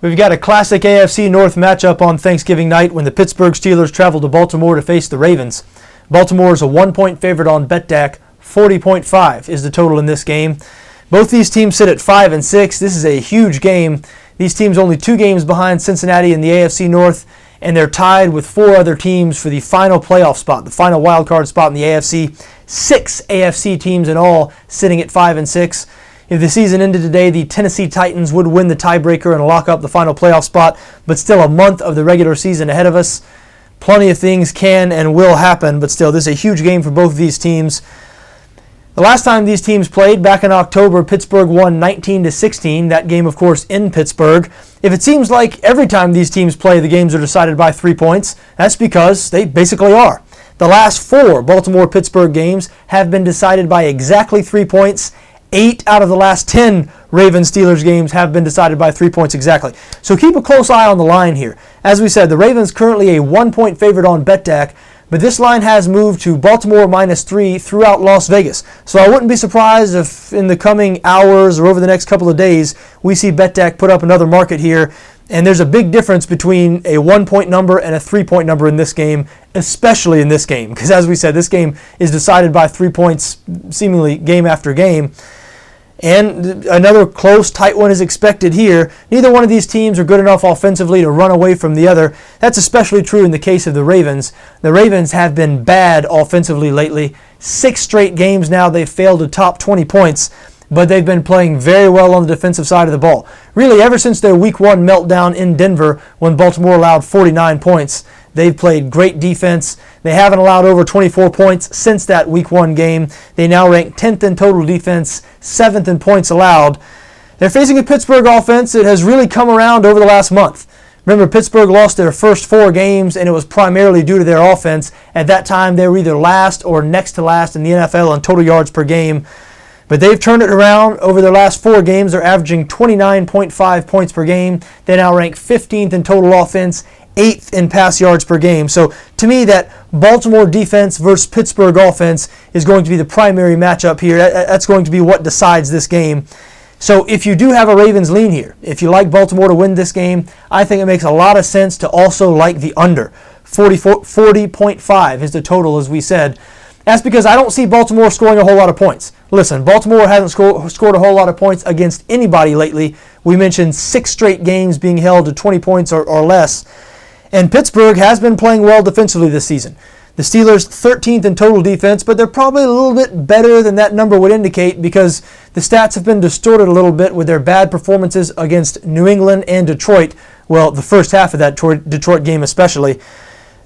We've got a classic AFC North matchup on Thanksgiving night when the Pittsburgh Steelers travel to Baltimore to face the Ravens. Baltimore is a 1-point favorite on BETDAQ. 40.5 is the total in this game. Both these teams sit at 5-6. This is a huge game. These teams only 2 games behind Cincinnati in the AFC North, and they're tied with 4 other teams for the final playoff spot, the final wildcard spot in the AFC. 6 AFC teams in all sitting at 5-6. If the season ended today, the Tennessee Titans would win the tiebreaker and lock up the final playoff spot, but still a month of the regular season ahead of us. Plenty of things can and will happen, but still, this is a huge game for both of these teams. The last time these teams played, back in October, Pittsburgh won 19-16. That game, of course, in Pittsburgh. If it seems like every time these teams play, the games are decided by 3 points, that's because they basically are. The last 4 Baltimore-Pittsburgh games have been decided by exactly 3 points. 8 out of the last 10 Ravens-Steelers games have been decided by 3 points exactly. So keep a close eye on the line here. As we said, the Ravens currently a 1-point favorite on BETDAQ, but this line has moved to Baltimore -3 throughout Las Vegas. So I wouldn't be surprised if in the coming hours or over the next couple of days we see BETDAQ put up another market here. And there's a big difference between a 1-point number and a 3-point number in this game, especially in this game. Because as we said, this game is decided by 3 points seemingly game after game. And another close, tight one is expected here. Neither one of these teams are good enough offensively to run away from the other. That's especially true in the case of the Ravens. The Ravens have been bad offensively lately. 6 straight games now they've failed to top 20 points, but they've been playing very well on the defensive side of the ball. Really, ever since their Week 1 meltdown in Denver when Baltimore allowed 49 points, they've played great defense. They haven't allowed over 24 points since that Week 1 game. They now rank 10th in total defense, 7th in points allowed. They're facing a Pittsburgh offense that has really come around over the last month. Remember, Pittsburgh lost their first 4 games, and it was primarily due to their offense. At that time, they were either last or next to last in the NFL in total yards per game. But they've turned it around. Over their last 4 games, they're averaging 29.5 points per game. They now rank 15th in total offense, 8th in pass yards per game. So to me, that Baltimore defense versus Pittsburgh offense is going to be the primary matchup here. That's going to be what decides this game. So if you do have a Ravens lean here, if you like Baltimore to win this game, I think it makes a lot of sense to also like the under. 40.5 is the total, as we said. That's because I don't see Baltimore scoring a whole lot of points. Listen, Baltimore hasn't scored a whole lot of points against anybody lately. We mentioned 6 straight games being held to 20 points or less. And Pittsburgh has been playing well defensively this season. The Steelers 13th in total defense, but they're probably a little bit better than that number would indicate because the stats have been distorted a little bit with their bad performances against New England and Detroit. Well, the first half of that Detroit game especially.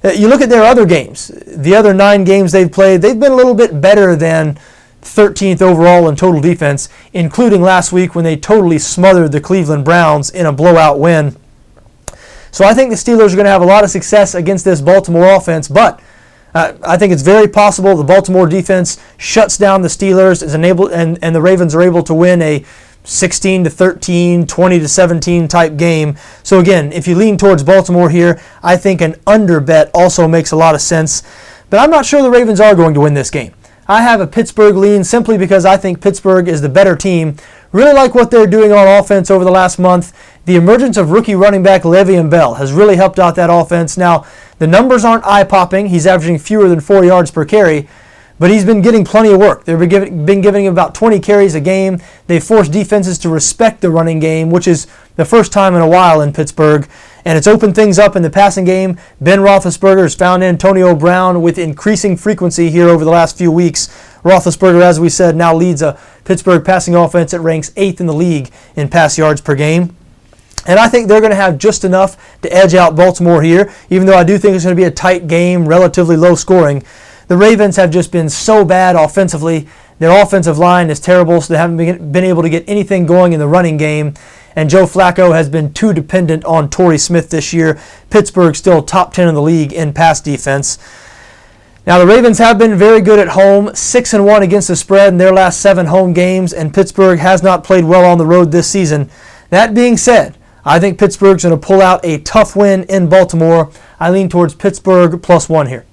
You look at their other games, the other 9 games they've played, they've been a little bit better than 13th overall in total defense, including last week when they totally smothered the Cleveland Browns in a blowout win. So I think the Steelers are going to have a lot of success against this Baltimore offense, but I think it's very possible the Baltimore defense shuts down the Steelers and the Ravens are able to win a 16-13, 20-17 type game. So again, if you lean towards Baltimore here, I think an under bet also makes a lot of sense. But I'm not sure the Ravens are going to win this game. I have a Pittsburgh lean simply because I think Pittsburgh is the better team. Really like what they're doing on offense over the last month. The emergence of rookie running back Le'Veon Bell has really helped out that offense. Now, the numbers aren't eye-popping. He's averaging fewer than 4 yards per carry, but he's been getting plenty of work. They've been giving him about 20 carries a game. They've forced defenses to respect the running game, which is the first time in a while in Pittsburgh. And it's opened things up in the passing game. Ben Roethlisberger has found Antonio Brown with increasing frequency here over the last few weeks. Roethlisberger, as we said, now leads a Pittsburgh passing offense that ranks 8th in the league in pass yards per game. And I think they're going to have just enough to edge out Baltimore here, even though I do think it's going to be a tight game, relatively low scoring. The Ravens have just been so bad offensively. Their offensive line is terrible, so they haven't been able to get anything going in the running game. And Joe Flacco has been too dependent on Torrey Smith this year. Pittsburgh still top 10 in the league in pass defense. Now, the Ravens have been very good at home, 6-1 against the spread in their last 7 home games, and Pittsburgh has not played well on the road this season. That being said, I think Pittsburgh's going to pull out a tough win in Baltimore. I lean towards Pittsburgh +1 here.